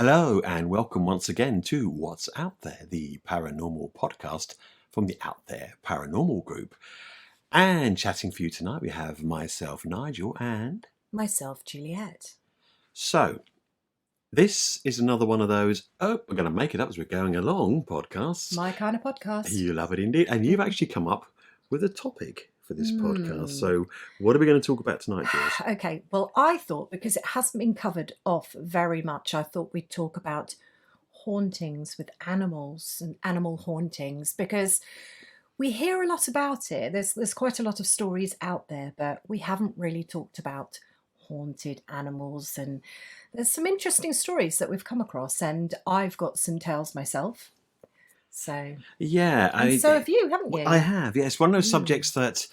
Hello and welcome once again to What's Out There, the paranormal podcast from the Out There Paranormal Group. And chatting for you tonight, we have myself, Nigel, and myself, Juliette. So, this is another one of those, we're going to make it up as we're going along podcasts. My kind of podcast. You love it indeed. And you've actually come up with a topic for this podcast. So what are we going to talk about tonight, Jules? Okay, well, I thought, because it hasn't been covered off very much, I thought we'd talk about hauntings with animals and animal hauntings, because we hear a lot about it. There's quite a lot of stories out there, but we haven't really talked about haunted animals. And there's some interesting stories that we've come across, and I've got some tales myself. So yeah, so have you, haven't you? I have. Yeah, it's one of those subjects that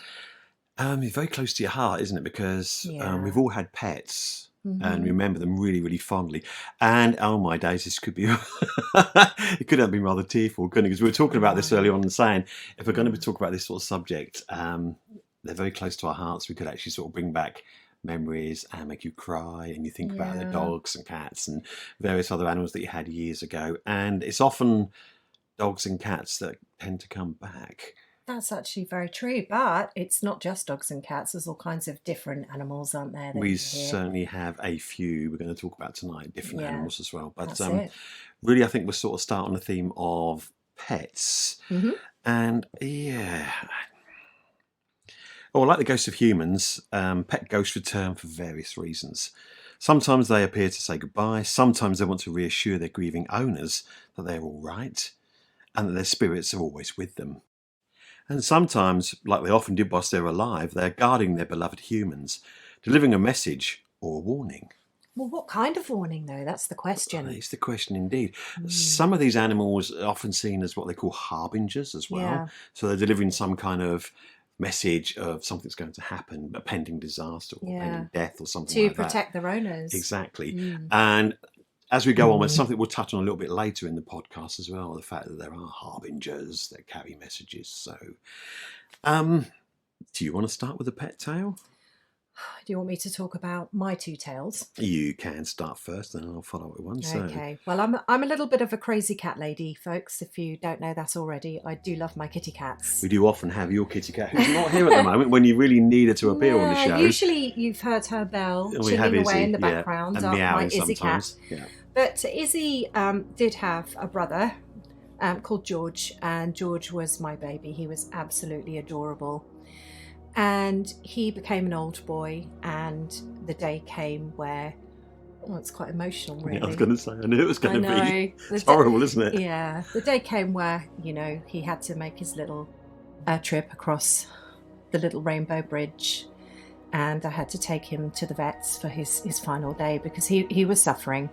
is very close to your heart, isn't it? Because we've all had pets and remember them really, really fondly. And oh my days, this could be it could have been rather tearful, couldn't it? Because we were talking about this earlier on and saying if we're going to be talking about this sort of subject, they're very close to our hearts. We could actually sort of bring back memories and make you cry, and you think about the dogs and cats and various other animals that you had years ago. And it's often dogs and cats that tend to come back. That's actually very true, but it's not just dogs and cats. There's all kinds of different animals, aren't there? We certainly have a few we're going to talk about tonight, different animals as well. But really, I think we'll sort of start on the theme of pets. And like the ghosts of humans, pet ghosts return for various reasons. Sometimes they appear to say goodbye. Sometimes they want to reassure their grieving owners that they're all right and that their spirits are always with them. And sometimes, like they often did whilst they're alive, they're guarding their beloved humans, delivering a message or a warning. Well, what kind of warning, though? That's the question. It's the question indeed. Some of these animals are often seen as what they call harbingers as well. Yeah. So they're delivering some kind of message of something's going to happen, a pending disaster or pending death or something like that. To protect their owners. Exactly. And as we go on, it's something we'll touch on a little bit later in the podcast as well, the fact that there are harbingers that carry messages. So, do you want to start with a pet tale? Do you want me to talk about my two tales? You can start first, and I'll follow with one. Okay. Well, I'm a little bit of a crazy cat lady, folks. If you don't know that already, I do love my kitty cats. We do often have your kitty cat, who's not here at the moment, when you really need her to appear on the show. Usually, you've heard her bell chilling away in the background. And meowing my Izzy sometimes. Cat. But Izzy did have a brother called George, and George was my baby. He was absolutely adorable. And he became an old boy, and the day came where, it's quite emotional, really. Yeah, I was going to say, I knew it was going to be. It's horrible, isn't it? Yeah. The day came where, he had to make his little trip across the little rainbow bridge, and I had to take him to the vets for his final day because he was suffering.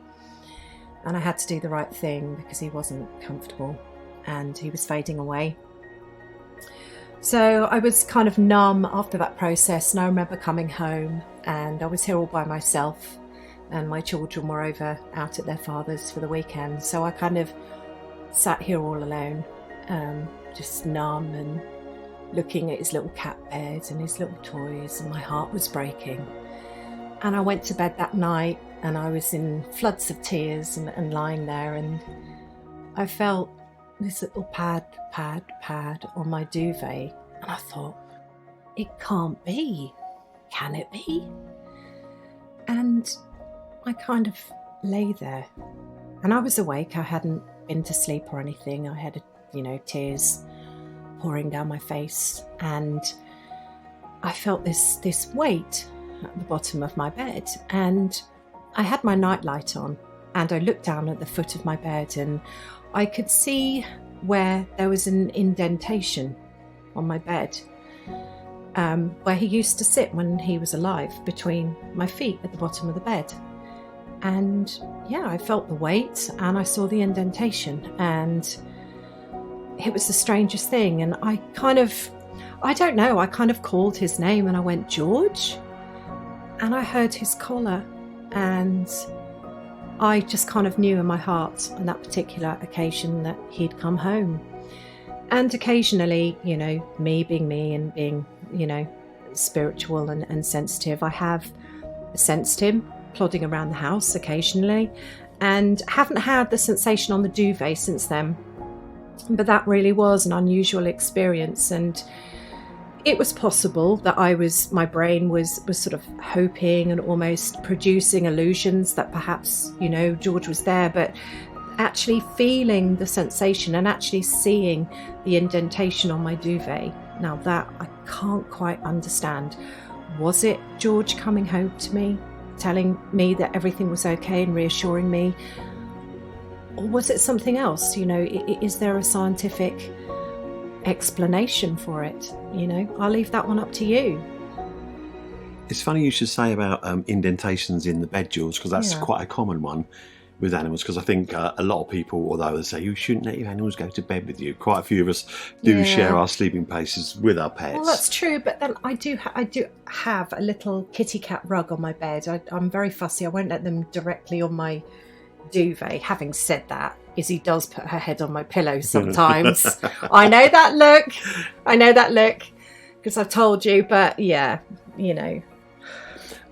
And I had to do the right thing because he wasn't comfortable and he was fading away. So I was kind of numb after that process, and I remember coming home and I was here all by myself, and my children were over out at their father's for the weekend. So I kind of sat here all alone, just numb and looking at his little cat bed and his little toys, and my heart was breaking. And I went to bed that night and I was in floods of tears and lying there, and I felt this little pad on my duvet, and I thought, it can't be. Can it be? And I kind of lay there, and I was awake. I hadn't been to sleep or anything. I had, tears pouring down my face, and I felt this weight at the bottom of my bed, and I had my nightlight on, and I looked down at the foot of my bed, and I could see where there was an indentation on my bed, where he used to sit when he was alive, between my feet at the bottom of the bed. And I felt the weight and I saw the indentation, and it was the strangest thing. And I kind of called his name, and I went, George? And I heard his collar, and I just kind of knew in my heart on that particular occasion that he'd come home. And occasionally, me being me and being, spiritual and sensitive, I have sensed him plodding around the house occasionally. and haven't had the sensation on the duvet since then. But that really was an unusual experience, and it was possible that my brain was sort of hoping and almost producing illusions that perhaps, George was there, but actually feeling the sensation and actually seeing the indentation on my duvet. Now that I can't quite understand. Was it George coming home to me, telling me that everything was okay and reassuring me? Or was it something else? Is there a scientific explanation for it? I'll leave that one up to you. It's funny you should say about indentations in the bed, Jules, because that's quite a common one with animals, because I think a lot of people, although they say you shouldn't let your animals go to bed with you, quite a few of us do share our sleeping places with our pets. Well, that's true, but then I do have a little kitty cat rug on my bed. I'm very fussy. I won't let them directly on my duvet. Having said that, Izzy does put her head on my pillow sometimes. I know that look because I've told you, but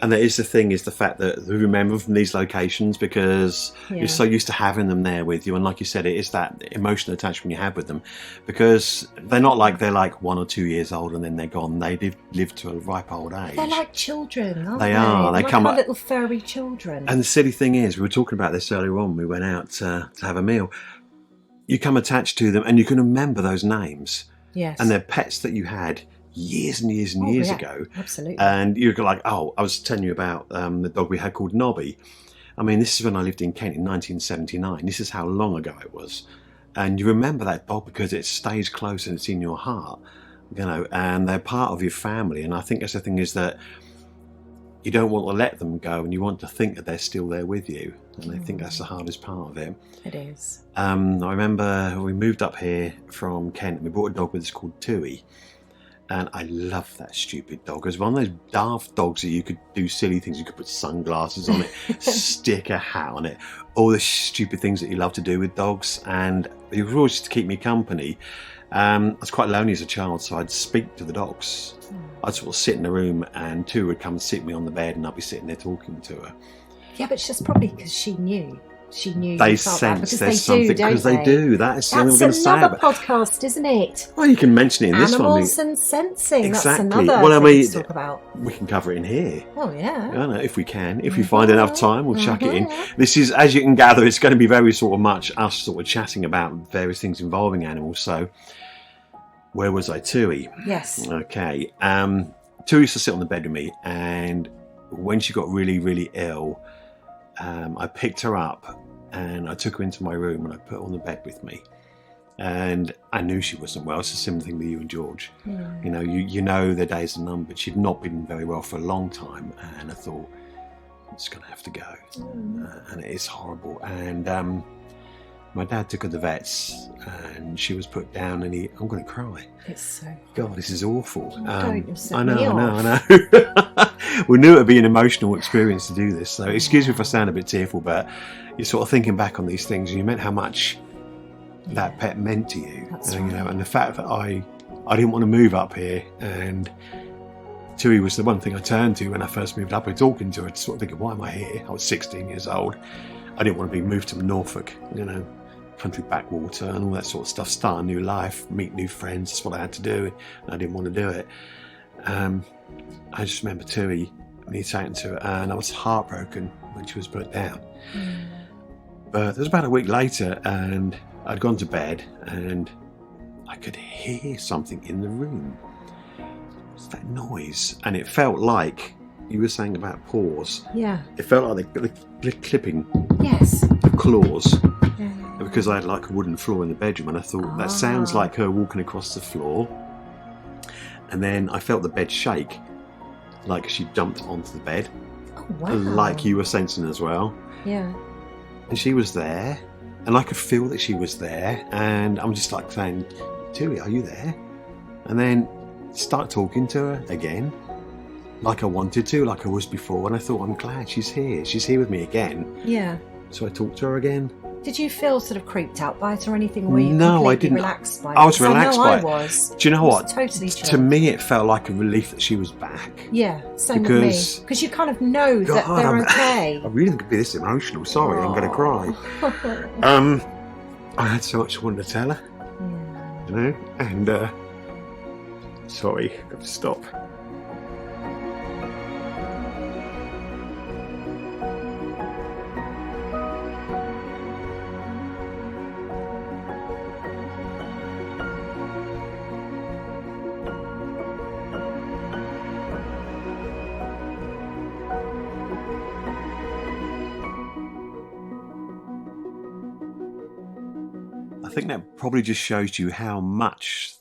And that is the fact that we remember from these locations because you're so used to having them there with you. And like you said, it is that emotional attachment you have with them, because they're not like they're like 1 or 2 years old and then they're gone. They live to a ripe old age. They're like children, aren't they? They are. They come like little furry children. And the silly thing is, we were talking about this earlier on. We went out to have a meal. You come attached to them and you can remember those names. Yes. And they're pets that you had years and years and years ago. Absolutely. And you're like, I was telling you about the dog we had called Nobby. I mean, this is when I lived in Kent in 1979. This is how long ago it was. And you remember that dog because it stays close and it's in your heart, and they're part of your family. And I think that's the thing, is that you don't want to let them go and you want to think that they're still there with you. And I think that's the hardest part of it. It is. I remember we moved up here from Kent and we bought a dog with us called Tui. And I love that stupid dog. It was one of those daft dogs that you could do silly things. You could put sunglasses on it, stick a hat on it, all the stupid things that you love to do with dogs. And it was always just to keep me company. I was quite lonely as a child, so I'd speak to the dogs. I'd sort of sit in the room and Two would come and sit me on the bed and I'd be sitting there talking to her. Yeah, but it's just probably because she knew. They sense there's something, because they do. That's another podcast, isn't it? Well, you can mention it in this one. Animals and sensing. Exactly. That's another thing to talk about. We can cover it in here. Oh, yeah. I don't know, if we can. If we find enough time, we'll chuck it in. This is, as you can gather, it's going to be very sort of much us sort of chatting about various things involving animals. So, where was I? Tui. Yes. Okay. Tui used to sit on the bed with me, and when she got really, really ill, I picked her up and I took her into my room and I put her on the bed with me. And I knew she wasn't well. It's a similar thing with you and George. You know their days are numbered. She'd not been very well for a long time, and I thought, I'm just going to have to go. And it is horrible. And my dad took her to the vets and she was put down and I'm going to cry. It's so... God, this is awful. I know. We knew it would be an emotional experience to do this. So excuse me if I sound a bit tearful, but you're sort of thinking back on these things and you meant how much that pet meant to you. And the fact that I didn't want to move up here, and Tui was the one thing I turned to when I first moved up here, talking to her, sort of thinking, why am I here? I was 16 years old. I didn't want to be moved to Norfolk, country backwater and all that sort of stuff, start a new life, meet new friends. That's what I had to do, and I didn't want to do it. I just remember Tui, me saying to her, and I was heartbroken when she was put down. But it was about a week later, and I'd gone to bed, and I could hear something in the room. It was that noise, and it felt like you were saying about paws. Yeah. It felt like the clipping. Yes. Of claws. Yeah. Because I had like a wooden floor in the bedroom, and I thought that sounds like her walking across the floor. And then I felt the bed shake, like she jumped onto the bed. Oh, wow. Like you were sensing as well. Yeah. And she was there, and I could feel that she was there, and I'm just like saying, Tui, are you there? And then start talking to her again, like I wanted to, like I was before, and I thought, I'm glad she's here with me again. Yeah. So I talked to her again, Did you feel sort of creeped out by it or anything? Or were you No, I completely didn't. relaxed by it? I was relaxed by I it. was. Do you know I was what? Totally To chilled. me, it felt like a relief that she was back. Yeah, same with me. Because you kind of know that they're okay. I really could be this emotional. Sorry, I'm going to cry. I had so much I wanted to tell her. Yeah. You know, and sorry, I've got to stop. I think that probably just shows you how much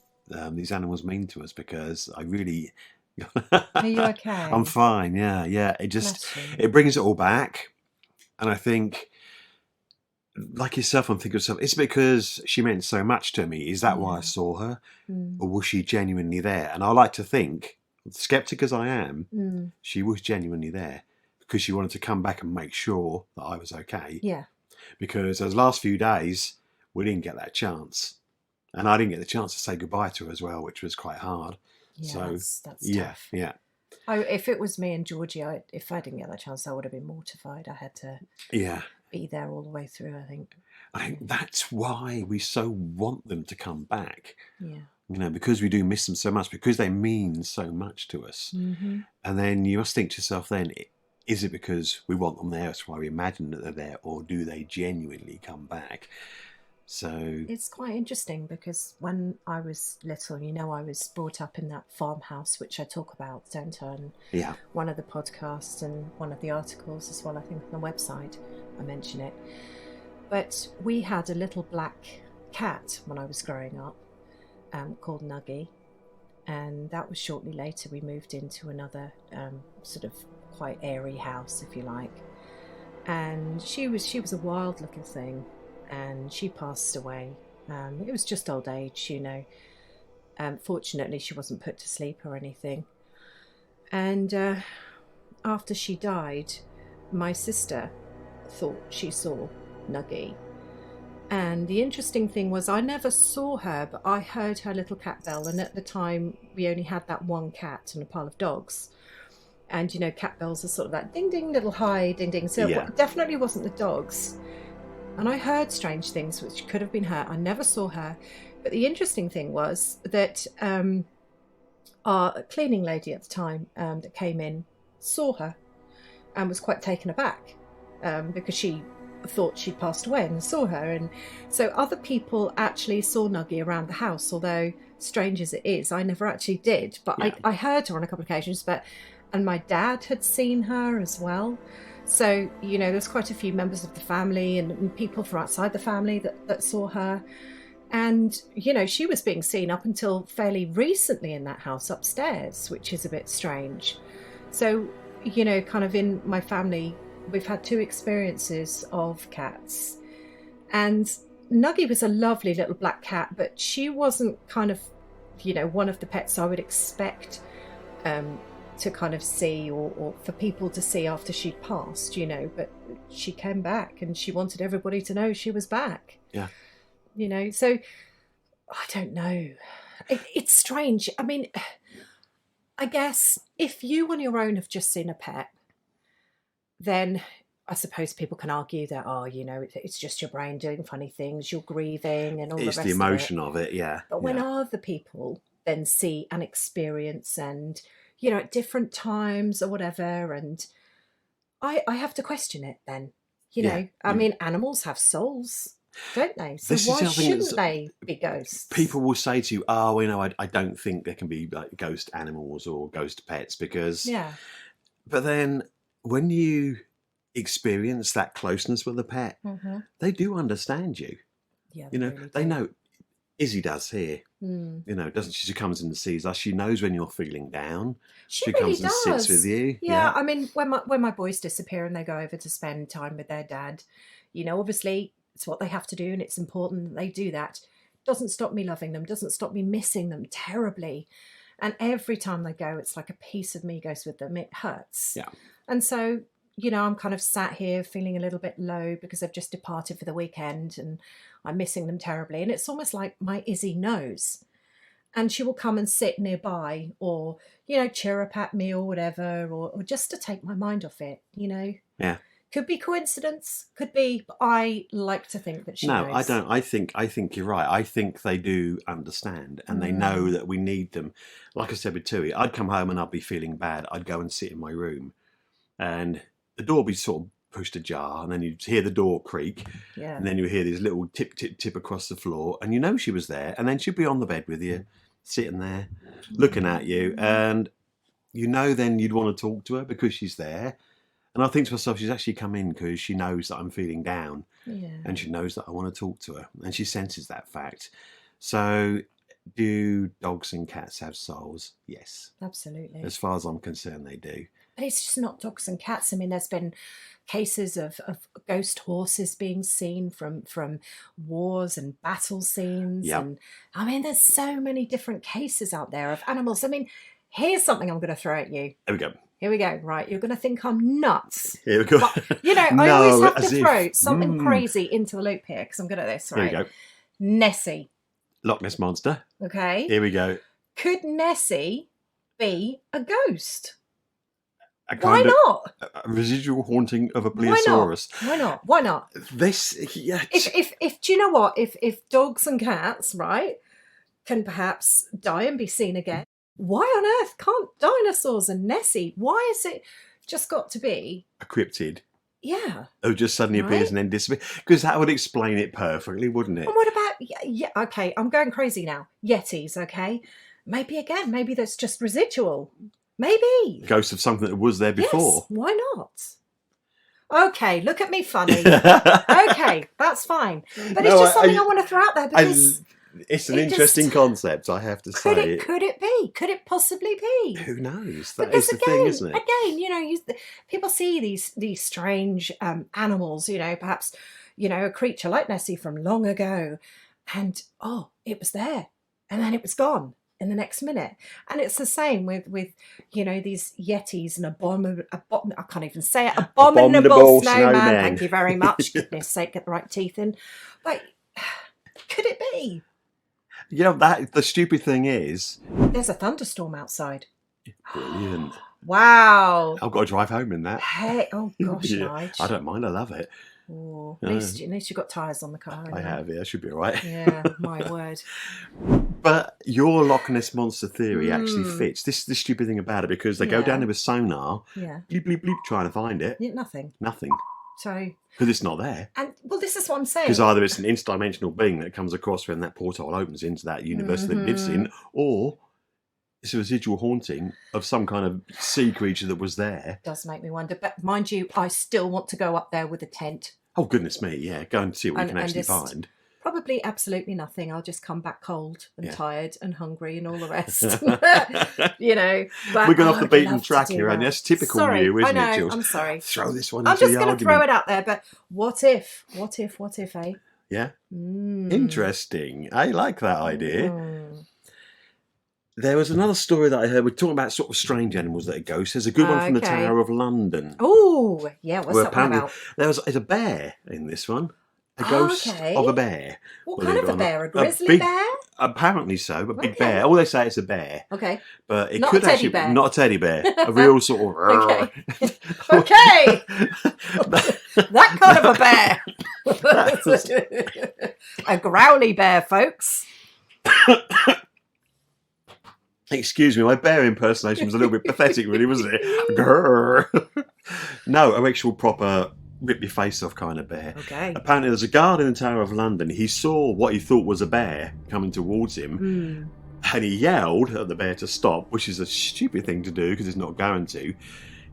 these animals mean to us, because I really... Are you okay? I'm fine, yeah. It brings it all back. And I think, like yourself, I'm thinking of something. It's because she meant so much to me. Is that why I saw her? Or was she genuinely there? And I like to think, skeptic as I am, she was genuinely there, because she wanted to come back and make sure that I was okay. Yeah. Because those last few days, we didn't get that chance. And I didn't get the chance to say goodbye to her as well, which was quite hard. Yeah, so that's tough. Yeah. If it was me and Georgie, if I didn't get that chance, I would have been mortified. I had to be there all the way through, I think. I think that's why we so want them to come back. Yeah. Because we do miss them so much, because they mean so much to us. Mm-hmm. And then you must think to yourself then, is it because we want them there, that's why we imagine that they're there, or do they genuinely come back? So it's quite interesting, because when I was little, I was brought up in that farmhouse, which I talk about, don't I? And one of the podcasts and one of the articles as well, I think on the website, I mention it. But we had a little black cat when I was growing up, called Nuggy. And that was shortly later we moved into another sort of quite airy house, if you like. And she was a wild little thing. And she passed away. It was just old age, Fortunately, she wasn't put to sleep or anything. And after she died, my sister thought she saw Nuggy. And the interesting thing was, I never saw her, but I heard her little cat bell. And at the time, we only had that one cat and a pile of dogs. And, cat bells are sort of that ding, ding, little high, ding, ding. So it definitely wasn't the dogs. And I heard strange things, which could have been her. I never saw her. But the interesting thing was that our cleaning lady at the time that came in saw her and was quite taken aback because she thought she'd passed away and saw her. And so other people actually saw Nuggy around the house, although strange as it is, I never actually did. But I heard her on a couple of occasions. And my dad had seen her as well. So, there's quite a few members of the family and people from outside the family that saw her. And, she was being seen up until fairly recently in that house upstairs, which is a bit strange. So, kind of in my family, we've had two experiences of cats. And Nuggy was a lovely little black cat, but she wasn't kind of, one of the pets I would expect to kind of see or for people to see after she'd passed, but she came back and she wanted everybody to know she was back. Yeah. So I don't know. It's strange. I mean, I guess if you on your own have just seen a pet, then I suppose people can argue that, it's just your brain doing funny things, you're grieving and all the rest of it. It's the emotion of it, yeah. But when other people then see and experience and at different times or whatever, and I have to question it then. I mean, animals have souls, don't they? So why shouldn't they be ghosts? People will say to you, I don't think there can be like ghost animals or ghost pets because... Yeah. But then when you experience that closeness with a pet, they do understand you. Yeah, they know. Izzy does here. Doesn't she? She comes in and sees us. She knows when you're feeling down. She really comes and sits with you. Yeah, I mean, when my boys disappear and they go over to spend time with their dad, obviously it's what they have to do and it's important that they do that. Doesn't stop me loving them, doesn't stop me missing them terribly. And every time they go, it's like a piece of me goes with them. It hurts. Yeah. And so, I'm kind of sat here feeling a little bit low because they've just departed for the weekend and I'm missing them terribly. And it's almost like my Izzy knows. And she will come and sit nearby or, chirrup at me or whatever, or just to take my mind off it, Yeah. Could be coincidence, could be, but I like to think that she knows. No, I don't. I think you're right. I think they do understand and they know that we need them. Like I said with Tui, I'd come home and I'd be feeling bad. I'd go and sit in my room and the door would be sort of pushed ajar and then you'd hear the door creak and then you hear this little tip, tip, tip across the floor and she was there and then she'd be on the bed with you, sitting there, looking at you and then you'd want to talk to her because she's there. And I think to myself, she's actually come in because she knows that I'm feeling down and she knows that I want to talk to her and she senses that fact. So do dogs and cats have souls? Yes. Absolutely. As far as I'm concerned, they do. But it's just not dogs and cats. I mean, there's been cases of ghost horses being seen from wars and battle scenes. Yep. And I mean, there's so many different cases out there of animals. I mean, here's something I'm going to throw at you. Here we go. Right, you're going to think I'm nuts. Here we go. But, I always have to throw something crazy into the loop here because I'm good at this, right? Here we go. Nessie. Loch Ness Monster. Okay. Here we go. Could Nessie be a ghost? Why not? A residual haunting of a plesiosaurus. Why not? This, yeah. If do you know what? If dogs and cats, right, can perhaps die and be seen again, why on earth can't dinosaurs and Nessie? Why is it just got to be a cryptid? Yeah. Who just suddenly appears and then disappears? Because that would explain it perfectly, wouldn't it? And what about, okay, I'm going crazy now. Yetis, okay? Maybe that's just residual. Maybe. Ghost of something that was there before. Yes, why not? Okay, look at me funny. Okay, that's fine. But it's just something I want to throw out there because... It's an interesting concept, I have to say. Could it be? Could it possibly be? Who knows? That is the thing, isn't it? Again, people see these strange animals, perhaps, a creature like Nessie from long ago, and it was there, and then it was gone in the next minute. And it's the same with these yetis and I can't even say it, abominable snowman. Thank you very much. Goodness sake, get the right teeth in. But could it be? The stupid thing is... There's a thunderstorm outside. Brilliant. Wow. I've got to drive home in that. Hey, oh gosh, Nigel. I don't mind, I love it. Oh, at least you've got tyres on the car. I have, yeah, I should be all right. Yeah, my word. But your Loch Ness Monster theory actually fits. This is the stupid thing about it, because they go down there with sonar, bleep, bleep, bleep, trying to find it. Yeah, nothing. So... Because it's not there. And well, this is what I'm saying. Because either it's an interdimensional being that comes across when that portal opens into that universe that it lives in, or it's a residual haunting of some kind of sea creature that was there. It does make me wonder. But mind you, I still want to go up there with a tent. Oh, goodness me, yeah. Go and see what you can actually find. Probably absolutely nothing. I'll just come back cold and tired and hungry and all the rest. But we're going off the beaten track here, and that's typical you, isn't it, Jules? I'm sorry. Throw this one I'm into the just going to throw it out there, but what if, eh? Yeah. Interesting. I like that idea. There was another story that I heard. We're talking about sort of strange animals that are ghosts. There's a good one from the Tower of London. Oh, yeah. What's that one about? There's a bear in this one. A ghost of a bear. What kind of a bear? A grizzly bear? Apparently so, a big bear. All they say it's a bear. Okay. But it not could a teddy actually bear. Not a teddy bear. A real sort of... Okay. That kind of a bear. A growly bear, folks. Excuse me, my bear impersonation was a little bit pathetic, really, wasn't it? Grrr. No, an actual proper... rip your face off kind of bear. Okay. Apparently there's a guard in the Tower of London. He saw what he thought was a bear coming towards him and he yelled at the bear to stop, which is a stupid thing to do because it's not going to.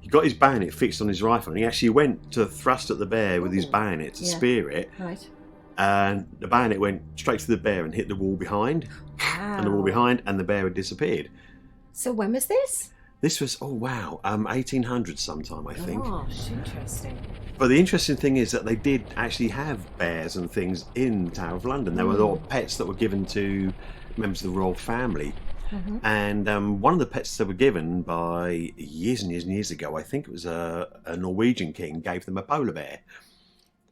He got his bayonet fixed on his rifle and he actually went to thrust at the bear with his bayonet to spear it. Right. And the bayonet went straight to the bear and hit the wall behind. Wow. And the wall behind, and the bear had disappeared. So when was this? This was, 1800s sometime, I think. Gosh, interesting. But the interesting thing is that they did actually have bears and things in the Tower of London. There were a lot of pets that were given to members of the royal family. And one of the pets they were given by years and years and years ago, I think it was a Norwegian king, gave them a polar bear.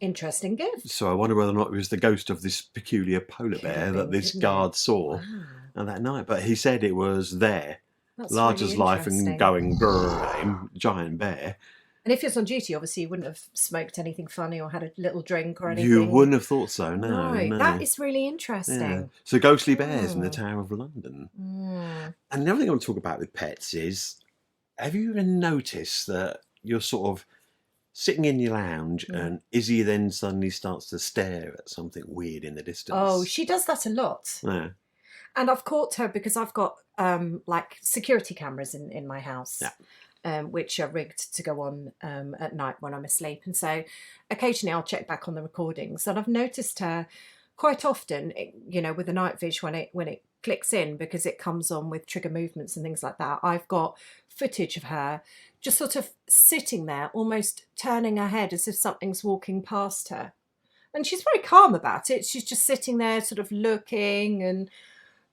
Interesting gift. So I wonder whether or not it was the ghost of this peculiar polar bear that this guard saw on that night. But he said it was there, large as life and going grrr, giant bear. And if he was on duty, obviously you wouldn't have smoked anything funny or had a little drink or anything. You wouldn't have thought so, no. That is really interesting. Yeah. So ghostly bears in the Tower of London. And the other thing I want to talk about with pets is, have you ever noticed that you're sort of sitting in your lounge and Izzy then suddenly starts to stare at something weird in the distance? Oh, she does that a lot. Yeah. And I've caught her because I've got like security cameras in my house. Yeah. Which are rigged to go on at night when I'm asleep. And so occasionally I'll check back on the recordings. And I've noticed her quite often, you know, with the night vision when it clicks in, because it comes on with trigger movements and things like that. I've got footage of her just sort of sitting there, almost turning her head as if something's walking past her. And she's very calm about it. She's just sitting there sort of looking, and,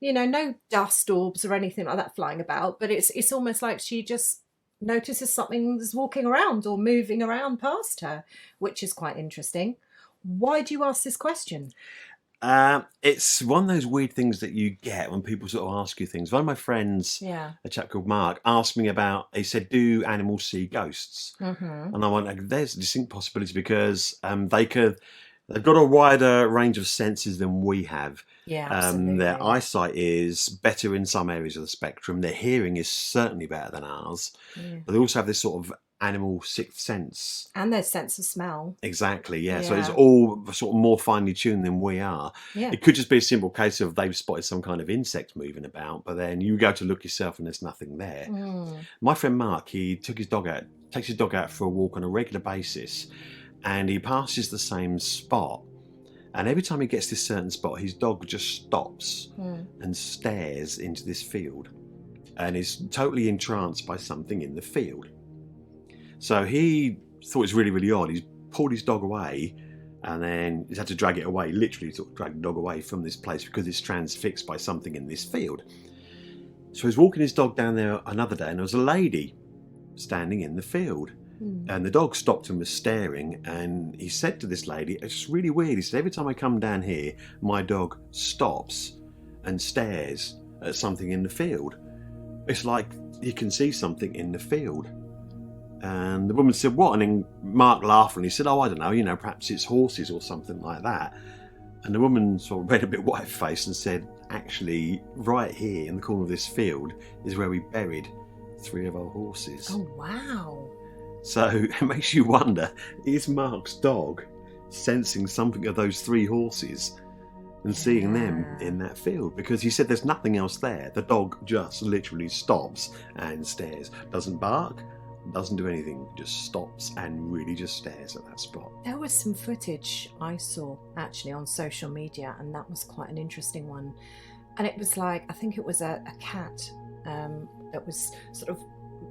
you know, no dust orbs or anything like that flying about. But it's almost like she just notices something's walking around or moving around past her, which is quite interesting. Why do you ask this question? It's one of those weird things that you get when people sort of ask you things. One of my friends, a chap called Mark, asked me about, he said, do animals see ghosts? And I went, there's a distinct possibility, because they've got a wider range of senses than we have. Their eyesight is better in some areas of the spectrum. Their hearing is certainly better than ours. But they also have this sort of animal sixth sense. And their sense of smell. Exactly, yeah. So it's all sort of more finely tuned than we are. It could just be a simple case of they've spotted some kind of insect moving about, but then you go to look yourself and there's nothing there. My friend Mark, he takes his dog out for a walk on a regular basis, and he passes the same spot. And every time he gets this certain spot, his dog just stops and stares into this field and is totally entranced by something in the field. So he thought it was really, really odd. He's pulled his dog away, and then he's had to drag it away, literally sort of drag the dog away from this place because it's transfixed by something in this field. So he's walking his dog down there another day, and there was a lady standing in the field. And the dog stopped and was staring, and he said to this lady, it's really weird. He said, every time I come down here, my dog stops and stares at something in the field. It's like you can see something in the field. And the woman said, what? And then Mark laughed, and he said, oh, I don't know, you know, perhaps it's horses or something like that. And the woman sort of went a bit white-faced and said, actually, right here in the corner of this field is where we buried 3 of our horses. Oh, wow. So it makes you wonder, is Mark's dog sensing something of those 3 horses and seeing them in that field? Because he said there's nothing else there. The dog just literally stops and stares. Doesn't bark, doesn't do anything, just stops and really just stares at that spot. There was some footage I saw actually on social media, and that was quite an interesting one. And it was like, I think it was a cat that was sort of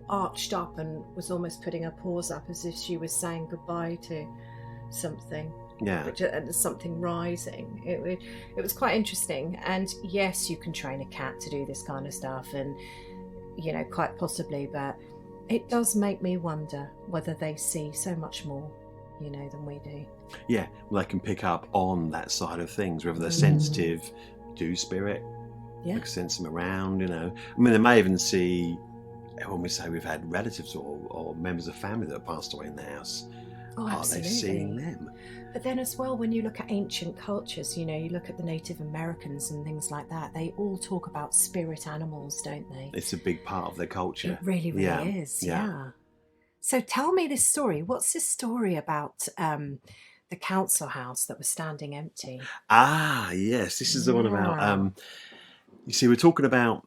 arched up and was almost putting her paws up as if she was saying goodbye to something. And something rising. It was quite interesting. And yes, you can train a cat to do this kind of stuff, and, you know, quite possibly, but it does make me wonder whether they see so much more, you know, than we do. Yeah, well, they can pick up on that side of things, whether they're sensitive to spirit, they can sense them around, you know. I mean, they may even see, when we say we've had relatives or members of family that have passed away in the house, are they seeing them? But then as well, when you look at ancient cultures, you know, you look at the Native Americans and things like that, they all talk about spirit animals, don't they? It's a big part of their culture. It really, really is, yeah. So tell me this story. What's this story about the council house that was standing empty? Ah, yes. This is the one about, you see, we're talking about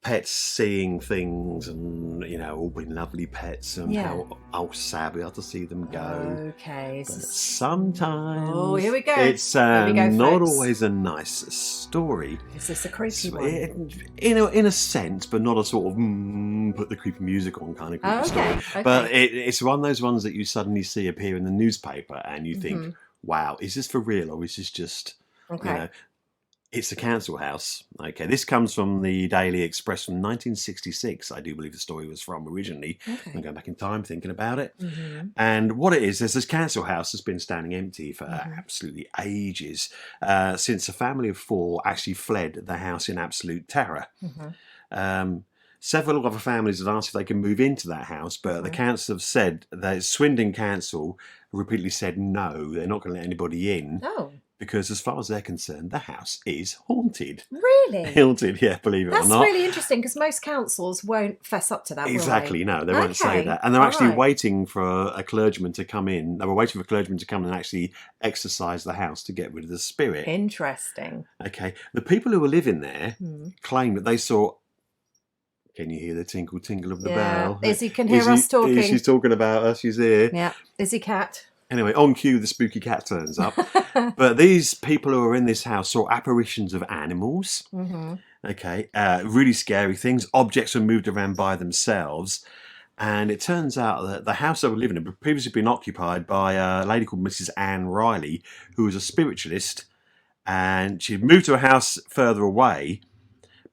pets seeing things, and, you know, all being lovely pets, and how sad we are to see them go. Okay. But sometimes here we go. It's not always a nice story. Is this a creepy one? In a sense, but not a sort of put the creepy music on kind of creepy story. Okay. But it's one of those ones that you suddenly see appear in the newspaper, and you think, wow, is this for real, or is this just, you know? It's a council house. Okay, this comes from the Daily Express from 1966. I do believe the story was from originally. Okay. I'm going back in time thinking about it. Mm-hmm. And what it is, there's this council house that's been standing empty for absolutely ages, since a family of 4 actually fled the house in absolute terror. Several other families have asked if they can move into that house, but the council have said that Swindon Council repeatedly said no, they're not going to let anybody in. Oh. Because as far as they're concerned, the house is haunted. Really? Haunted, yeah, believe it or not. That's really interesting because most councils won't fess up to that, Exactly, will no, they won't say that. And they're actually waiting for a clergyman to come in. They were waiting for a clergyman to come and actually exorcise the house to get rid of the spirit. Interesting. Okay. The people who were living there claim that they saw... Can you hear the tinkle tingle of the bell? Izzy can hear us talking. She's talking about us, she's here. Yeah, Izzy cat. Anyway, on cue, the spooky cat turns up. But these people who are in this house saw apparitions of animals. Okay, really scary things. Objects were moved around by themselves. And it turns out that the house they were living in had previously been occupied by a lady called Mrs. Anne Riley, who was a spiritualist. And she moved to a house further away.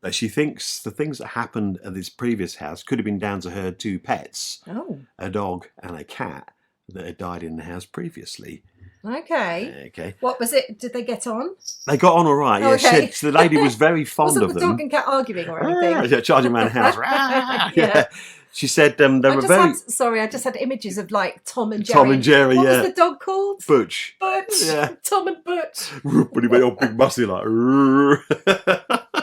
But she thinks the things that happened at this previous house could have been down to her 2 pets. Oh. A dog and a cat that had died in the house previously. Okay. What was it? Did they get on? They got on all right. Yeah, okay. the lady was very fond of them. Wasn't the dog and cat arguing or anything? Yeah, charging around the house. Yeah. She said they were very... Sorry, I just had images of like Tom and Jerry. Tom and Jerry, what was the dog called? Butch. Yeah. Tom and Butch. But he went all big musty like...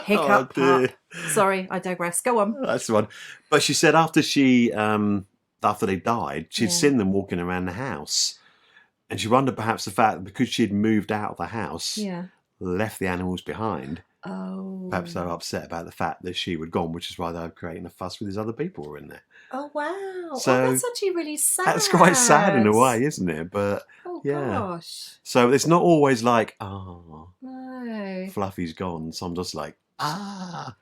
Hiccup. Oh, sorry, I digress. Go on. That's the one. But she said after they died, she'd seen them walking around the house. And she wondered perhaps the fact that because she'd moved out of the house, left the animals behind, perhaps they were upset about the fact that she had gone, which is why they were creating a fuss with these other people who were in there. Oh, wow. So that's actually really sad. That's quite sad in a way, isn't it? But gosh. So it's not always like, no. Fluffy's gone. So I'm just like, I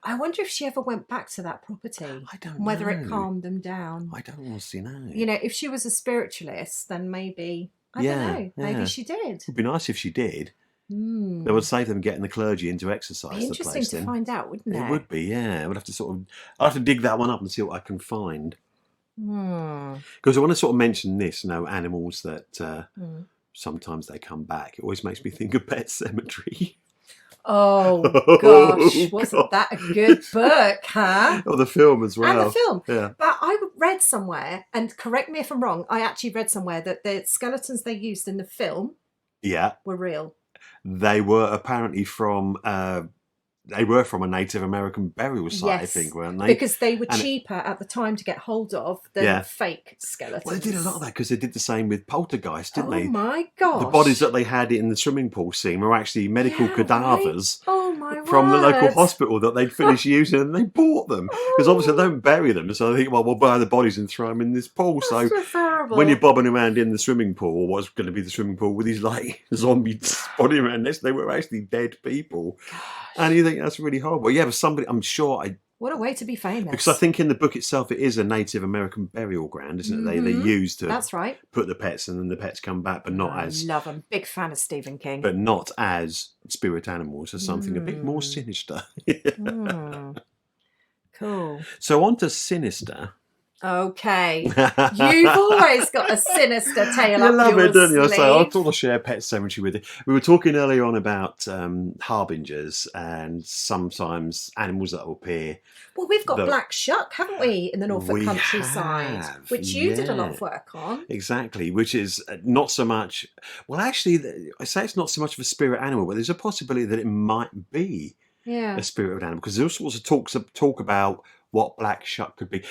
wonder if she ever went back to that property. I don't know. Whether it calmed them down. I don't honestly know. You know, if she was a spiritualist, then maybe, I don't know, maybe she did. It would be nice if she did. They would save them getting the clergy in to exercise the place. Interesting to find out, wouldn't it? It would be, yeah. I'd have to dig that one up and see what I can find. Because I want to sort of mention this, animals that sometimes they come back. It always makes me think of Pet Sematary. Oh, gosh. Wasn't that a good book, huh? Or the film as well. And the film. Yeah. But I read somewhere, and correct me if I'm wrong, I actually read somewhere that the skeletons they used in the film were real. They were apparently from a Native American burial site, I think, weren't they? Because they were cheaper at the time to get hold of than fake skeletons. Well, they did a lot of that because they did the same with Poltergeist, didn't they? Oh, my gosh. The bodies that they had in the swimming pool scene were actually medical cadavers from the local hospital that they'd finished using, and they bought them. Because obviously they don't bury them, so they think, well, we'll buy the bodies and throw them in this pool. So when you're bobbing around in the swimming pool, or what's going to be the swimming pool with these like zombie body around this, they were actually dead people. Gosh. And you think that's really horrible. Yeah, but somebody, I'm sure what a way to be famous. Because I think in the book itself, it is a Native American burial ground, isn't it? They use to put the pets, and then the pets come back, but not as... I love them. Big fan of Stephen King. But not as spirit animals, as something a bit more sinister. Cool. So on to sinister. Okay. You've always got a sinister tale up your sleeve. You love it, don't you? So I'll sort of share Pet Cemetery with you. We were talking earlier on about harbingers and sometimes animals that will appear. Well, we've got Black Shuck, haven't we, in the Norfolk countryside, which you did a lot of work on. Exactly, which is not so much... Well, actually, I say it's not so much of a spirit animal, but there's a possibility that it might be a spirit animal, because there's all sorts of talk about what Black Shuck could be.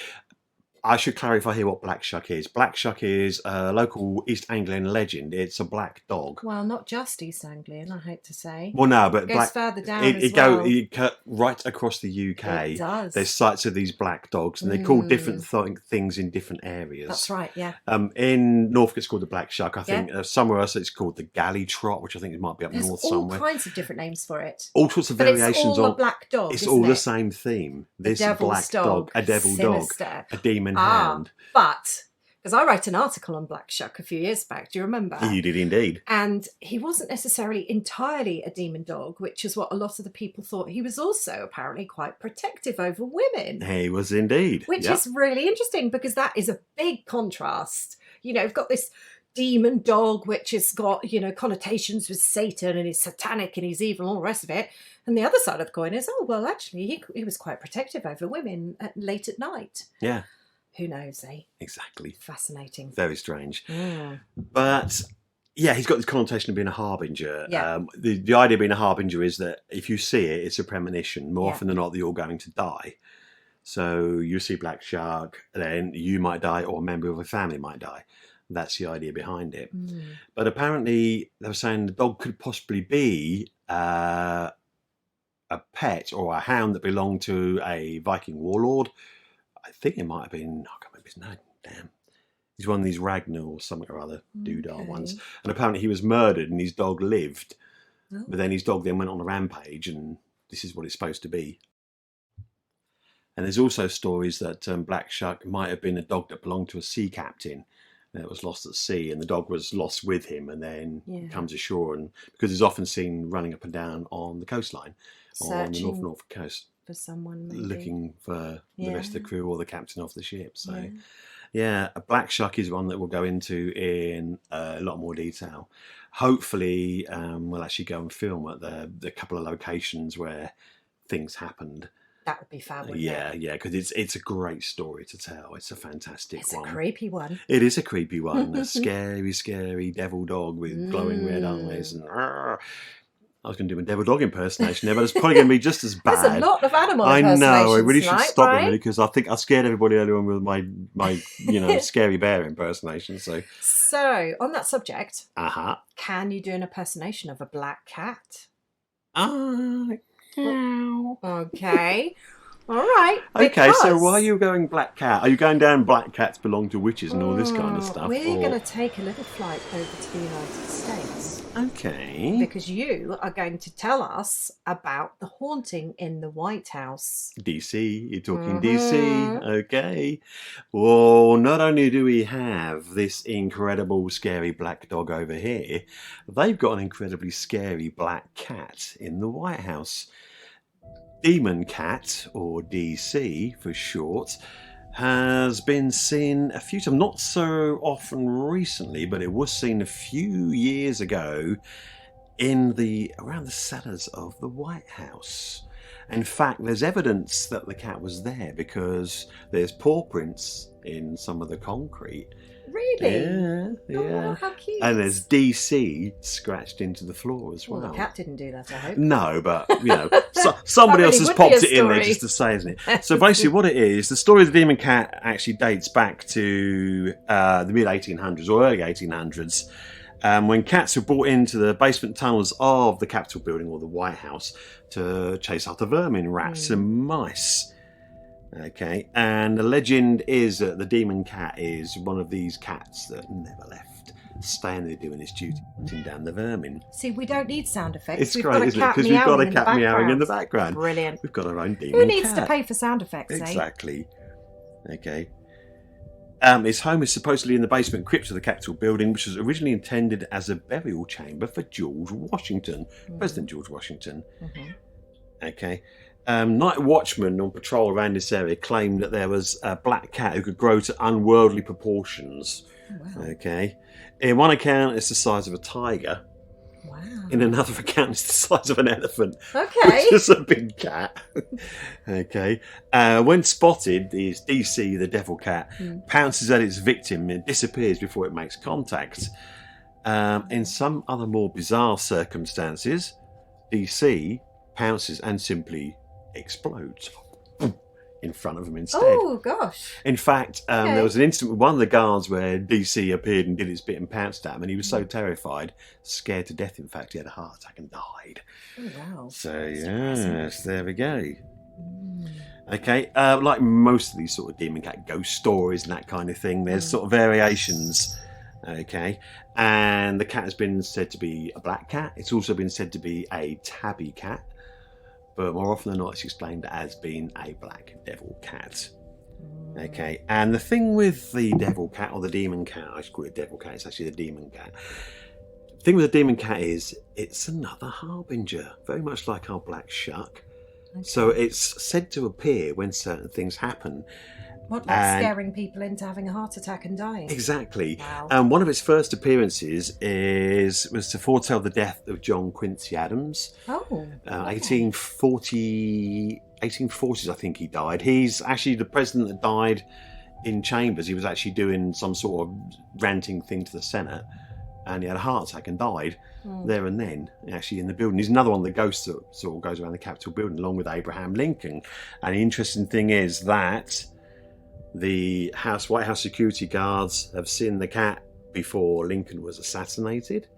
I should clarify here what Black Shuck is. Black Shuck is a local East Anglian legend. It's a black dog. Well, not just East Anglian, I hate to say. Well, no, but it goes further down as well. It goes right across the UK. It does. There's sites of these black dogs, and they're called different things in different areas. That's right, yeah. In Norfolk, it's called the Black Shuck. I think somewhere else it's called the Galley Trot, which I think it might be up north somewhere. There's all kinds of different names for it. All sorts of variations it's all a black dog, It's all the same theme. This black dog, a devil dog, a demon hound. But Because I wrote an article on Black Shuck a few years back. Do you remember? You did indeed. And he wasn't necessarily entirely a demon dog, which is what a lot of the people thought. He was also apparently quite protective over women. He was indeed. Which is really interesting, because that is a big contrast. You know, you've got this demon dog, which has got, you know, connotations with Satan and he's satanic and he's evil and all the rest of it. And the other side of the coin is, oh, well, actually, he was quite protective over women late at night. Yeah. Who knows, eh? Exactly. Fascinating. Very strange. Mm. But yeah, he's got this connotation of being a harbinger. Yeah. The idea of being a harbinger is that if you see it, it's a premonition. More often than not, that you're going to die. So you see Black Shark, then you might die, or a member of a family might die. That's the idea behind it. Mm. But apparently, they were saying the dog could possibly be a pet or a hound that belonged to a Viking warlord. I think it might have been, I can't remember his name, damn. He's one of these Ragnar or something or other doodah ones. And apparently he was murdered and his dog lived. Oh. But then his dog then went on a rampage, and this is what it's supposed to be. And there's also stories that Black Shuck might have been a dog that belonged to a sea captain that was lost at sea, and the dog was lost with him and then comes ashore. And because he's often seen running up and down on the coastline, on the North coast. For someone maybe. Looking for the rest of the crew or the captain of the ship. So a Black Shuck is one that we'll go into in a lot more detail. Hopefully we'll actually go and film at the couple of locations where things happened. That would be fab, wouldn't it? Yeah, because it's a great story to tell. It's a fantastic one. It's a creepy one. It is a creepy one. A scary, scary devil dog with glowing red eyes and I was going to do a devil dog impersonation there, but it's probably going to be just as bad. There's a lot of animal impersonations. I know. I really should stop right? it, really, because I think I scared everybody earlier on with my scary bear impersonation. So on that subject, can you do an impersonation of a black cat? Okay. All right. Okay, so why are you going black cat? Are you going down black cats belong to witches and all this kind of stuff? We're going to take a little flight over to the United States. Okay. Because you are going to tell us about the haunting in the White House. DC, you're talking DC. Okay. Well, not only do we have this incredible scary black dog over here, they've got an incredibly scary black cat in the White House. Demon Cat, or DC for short, has been seen a few times, not so often recently, but it was seen a few years ago around the cellars of the White House. In fact, there's evidence that the cat was there because there's paw prints in some of the concrete. Really? Yeah. Oh, how cute. And there's DC scratched into the floor as well. Well, the cat didn't do that, I hope. No, but, somebody else has popped it in there just to say, isn't it? So basically what it is, the story of the demon cat actually dates back to the mid-1800s or early 1800s, when cats were brought into the basement tunnels of the Capitol building or the White House to chase after vermin, rats and mice. Okay, and the legend is that the demon cat is one of these cats that never left, staying there doing its duty, hunting down the vermin. See, we don't need sound effects. It's great, isn't it? Because we've got a cat meowing in the background. Brilliant. We've got our own demon cat. Who needs to pay for sound effects, Exactly. Okay. Its home is supposedly in the basement crypt of the Capitol building, which was originally intended as a burial chamber for George Washington, President George Washington. Okay. Night watchmen on patrol around this area claimed that there was a black cat who could grow to unworldly proportions. Wow. Okay. In one account, it's the size of a tiger. Wow. In another account, it's the size of an elephant. Okay. Which is a big cat. Okay. When spotted, is DC, the devil cat, pounces at its victim and disappears before it makes contact. In some other more bizarre circumstances, DC pounces and simply explodes in front of him instead. Oh, gosh. In fact, there was an incident with one of the guards where DC appeared and did its bit and pounced at him, and he was so terrified, scared to death, in fact, he had a heart attack and died. Oh, wow. So, yes, there we go. Okay, like most of these sort of demon cat ghost stories and that kind of thing, there's sort of variations. Okay, and the cat has been said to be a black cat. It's also been said to be a tabby cat, but more often than not, it's explained as being a black devil cat. Okay, and the thing with the devil cat, or the demon cat, I should call it devil cat, it's actually the demon cat. The thing with the demon cat is it's another harbinger, very much like our black shuck. Okay. So it's said to appear when certain things happen. What, like scaring people into having a heart attack and dying? Exactly. Wow. One of its first appearances was to foretell the death of John Quincy Adams. Oh. 1840s, I think he died. He's actually the president that died in chambers. He was actually doing some sort of ranting thing to the Senate, and he had a heart attack and died there and then, actually in the building. He's another one of the ghosts that sort of goes around the Capitol building, along with Abraham Lincoln. And the interesting thing is that the White House security guards have seen the cat before Lincoln was assassinated.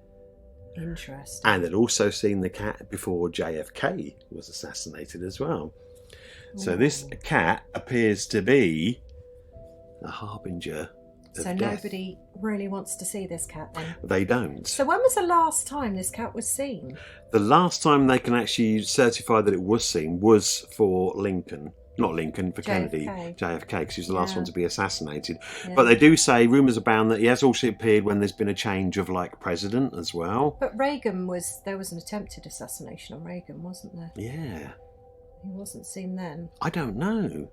Interesting. And they'd also seen the cat before JFK was assassinated as well. So this cat appears to be a harbinger of death. Nobody really wants to see this cat then? They don't. So when was the last time this cat was seen? The last time they can actually certify that it was seen was for Lincoln. Not Lincoln, for Kennedy, JFK, because he was the last one to be assassinated. Yeah. But they do say, rumours abound, that he has also appeared when there's been a change of, like, president as well. But there was an attempted assassination on Reagan, wasn't there? Yeah. He wasn't seen then. I don't know.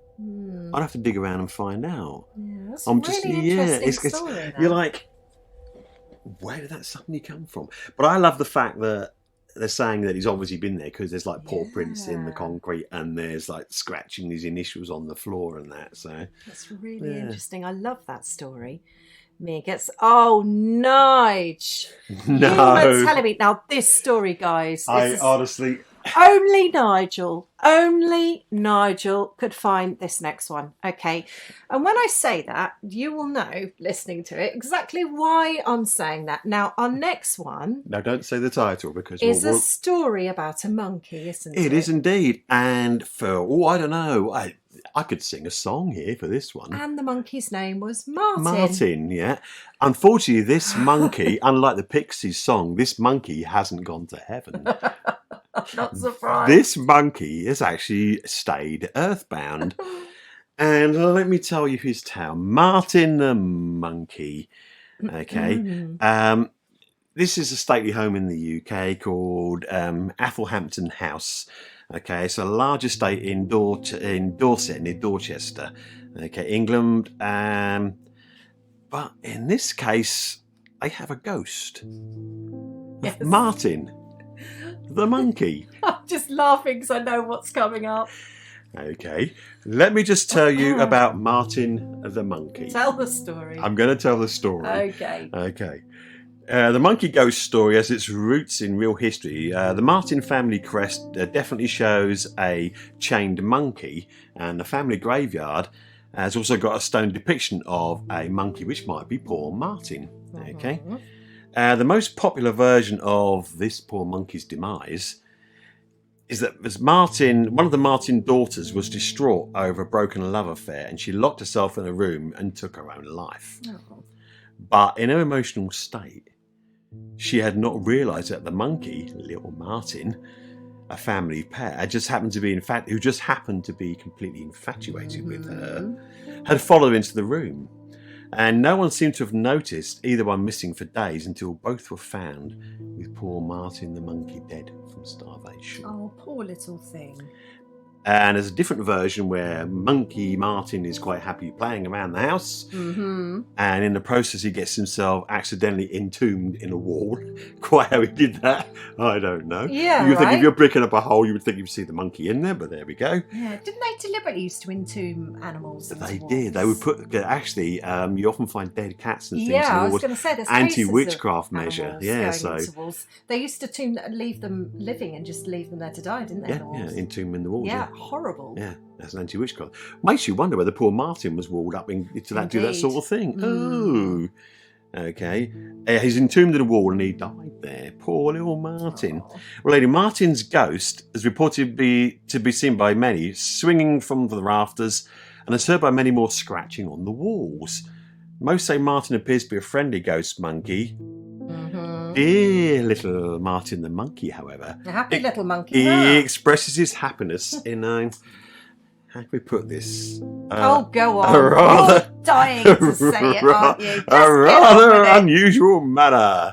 I'd have to dig around and find out. Yeah, that's a really interesting story. You're like, where did that suddenly come from? But I love the fact that they're saying that he's obviously been there, because there's like paw prints in the concrete, and there's like scratching his initials on the floor and that. So that's really interesting. I love that story. Mia gets, oh, Nige. No. You were telling me. Now, this story, guys. Honestly. Only Nigel could find this next one. Okay. And when I say that, you will know, listening to it, exactly why I'm saying that. Now, our next one. No, don't say the title, because is a story about a monkey, isn't it? It is indeed. And for, I don't know, I could sing a song here for this one. And the monkey's name was Martin. Martin, yeah. Unfortunately, this monkey, unlike the Pixies song, this monkey hasn't gone to heaven. Not surprised. This monkey has actually stayed earthbound. And let me tell you his tale. Martin the monkey. Okay. This is a stately home in the UK called Athelhampton House. Okay, it's a large estate in Dorset, near Dorchester. Okay, England. But in this case, they have a ghost. Yes. Martin the monkey. I'm just laughing because I know what's coming up. Okay, let me just tell you about Martin the monkey. Tell the story. I'm going to tell the story. Okay. Okay. The monkey ghost story has its roots in real history. The Martin family crest definitely shows a chained monkey, and the family graveyard has also got a stone depiction of a monkey, which might be poor Martin. Okay. The most popular version of this poor monkey's demise is that one of the Martin daughters was distraught over a broken love affair, and she locked herself in a room and took her own life. Oh. But in her emotional state, she had not realised that the monkey, little Martin, a family pet, who just happened to be completely infatuated with her, had followed her into the room. And no one seemed to have noticed either one missing for days, until both were found with poor Martin the monkey dead from starvation. Oh, poor little thing. And there's a different version where Monkey Martin is quite happy playing around the house. Mm-hmm. And in the process, he gets himself accidentally entombed in a wall. Quite how he did that, I don't know. Yeah, you would think if you're bricking up a hole, you would think you'd see the monkey in there, but there we go. Yeah, didn't they deliberately used to entomb animals? They did. They would put, actually, you often find dead cats and things. Yeah, I was going to say, there's anti-witchcraft measure. Yeah, so they used to leave them living and just leave them there to die, didn't they? Yeah, entomb in the walls. Yeah. Horrible. Yeah, that's an anti-witchcraft. Makes you wonder whether poor Martin was walled up to do that sort of thing. Oh, okay. He's entombed in a wall and he died there. Poor little Martin. Oh. Well, Lady Martin's ghost is reported to be seen by many swinging from the rafters, and is heard by many more scratching on the walls. Most say Martin appears to be a friendly ghost monkey. Dear little Martin the monkey, however, a happy little monkey. He expresses his happiness in how can we put this? Go on. Rather, You're dying to say it, aren't you? Just a rather unusual matter.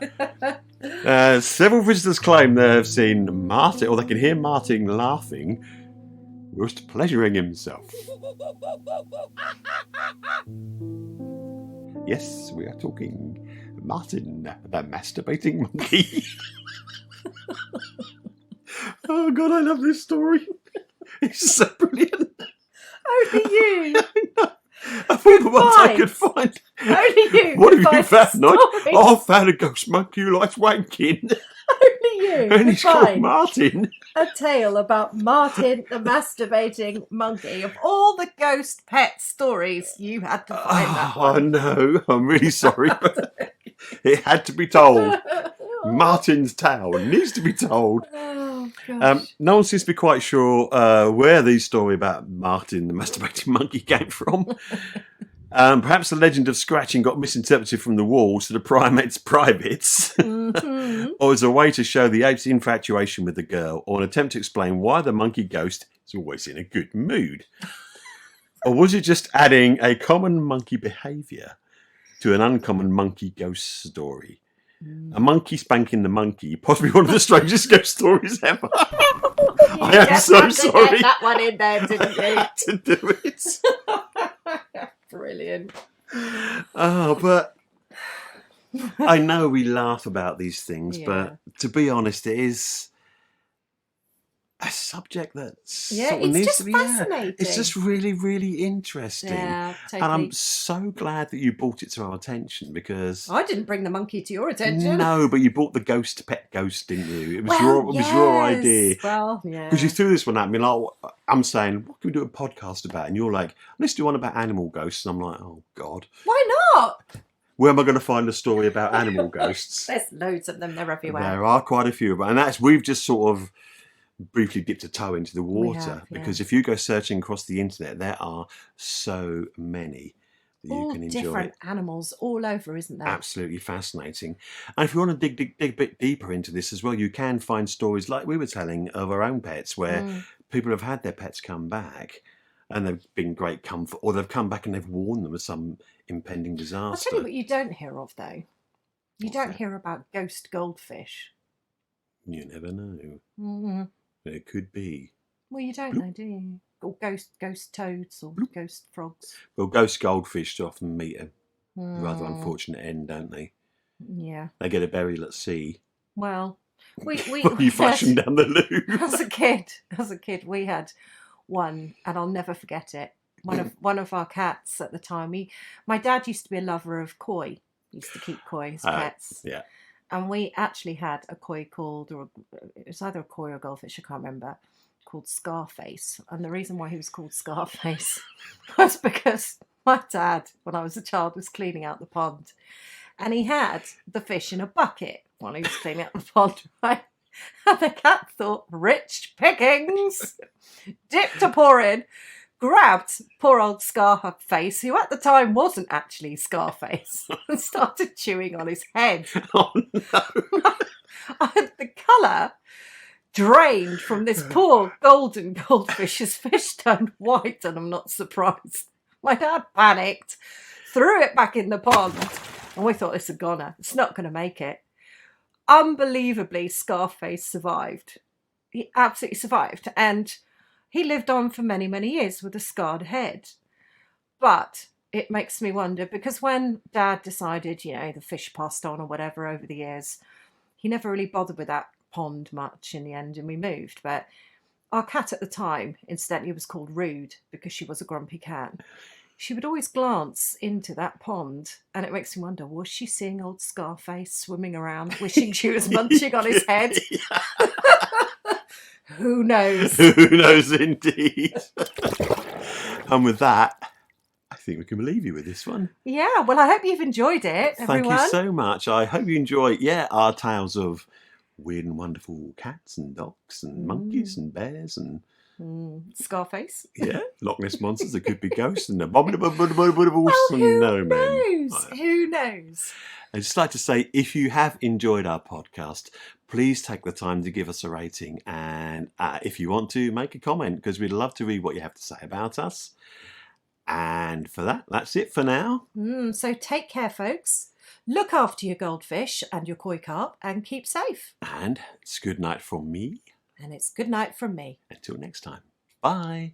Several visitors claim they have seen Martin, or they can hear Martin laughing whilst pleasuring himself. Yes, we are talking Martin, the masturbating monkey. Oh God, I love this story. It's so brilliant. Only you. I thought the ones I could find. Only you. What have you found, Nigel? stories. Oh, I found a ghost monkey who likes wanking. Only you. And could he's called find Martin. a tale about Martin, the masturbating monkey. Of all the ghost pet stories, you had to find that Oh one. no, I'm really sorry, but it had to be told. Martin's tale needs to be told. Oh, gosh. No one seems to be quite sure where the story about Martin, the masturbating monkey, came from. Perhaps the legend of scratching got misinterpreted from the walls to the primate's privates, or as a way to show the ape's infatuation with the girl, or an attempt to explain why the monkey ghost is always in a good mood. Or was it just adding a common monkey behaviour to an uncommon monkey ghost story? A monkey spanking the monkey, possibly one of the strangest ghost stories ever. I am so sorry. Get that one in there, didn't you? I had to do it. Brilliant. Oh, but I know we laugh about these things, Yeah. but to be honest, it is a subject that sort of it's needs just to be. fascinating. It's just really, really interesting. Yeah, totally. And I'm so glad that you brought it to our attention because I didn't bring the monkey to your attention. no, but you brought the pet ghost, didn't you? It was Well, it was your idea. Well, yeah. Because you threw this one at me, like I'm saying, what can we do a podcast about? And you're like, let's do one about animal ghosts. And I'm like, oh God, Why not? where am I going to find a story about animal ghosts? There's loads of them. They're everywhere. There are quite a few, and we've just sort of briefly dipped a toe into the We water have, yeah. because if you go searching across the internet, there are so many that you All can enjoy. different animals all over, isn't there? Absolutely fascinating. And if you want to dig a bit deeper into this as well, you can find stories like we were telling of our own pets where people have had their pets come back and they've been great comfort, or they've come back and they've warned them of some impending I'll disaster. tell you what you don't hear of, though. You What's don't that? hear about ghost goldfish. You never know. Mm-hmm. It could be. Well, you don't know, do you? Or ghost toads or ghost frogs. Well, ghost goldfish often meet a rather Mm, unfortunate end, don't they? yeah. They get a burial at sea. Well, we When you flush them down the loo. as a kid, we had one, and I'll never forget it. One of our cats at the time. My dad used to be a lover of koi. He used to keep koi as pets. Yeah. And we actually had a koi called, or it was either a koi or a goldfish, I can't remember, called Scarface. And the reason why he was called Scarface was because my dad, when I was a child, was cleaning out the pond. And he had the fish in a bucket while he was cleaning out the pond, right? And the cat thought, rich pickings, dipped a paw in, grabbed poor old Scarface, who at the time wasn't actually Scarface, and started chewing on his head. Oh no. And the colour drained from this poor golden goldfish's fish turned white, and I'm not surprised. My dad panicked, threw it back in the pond, and we thought this had gone. It's not going to make it. Unbelievably, Scarface survived. He absolutely survived. And he lived on for many, many years with a scarred head. But it makes me wonder, because when Dad decided, the fish passed on or whatever over the years, he never really bothered with that pond much in the end, and we moved. But our cat at the time, incidentally, was called Rude because she was a grumpy cat. She would always glance into that pond, and it makes me wonder, was she seeing old Scarface swimming around, wishing she was munching on his head? Who knows? Who knows indeed. And with that, I think we can leave you with this one. Yeah, well, I hope you've enjoyed it, everyone. Thank you so much. I hope you enjoy, our tales of weird and wonderful cats and dogs and monkeys and bears and Scarface. Yeah, Loch Ness monsters. There could be ghosts and who knows? Who knows? I'd just like to say, if you have enjoyed our podcast, please take the time to give us a rating, and if you want to, make a comment, because we'd love to read what you have to say about us. And for that, that's it for now. So take care, folks. Look after your goldfish and your koi carp and keep safe. And it's good night from me. And it's good night from me. Until next time. Bye.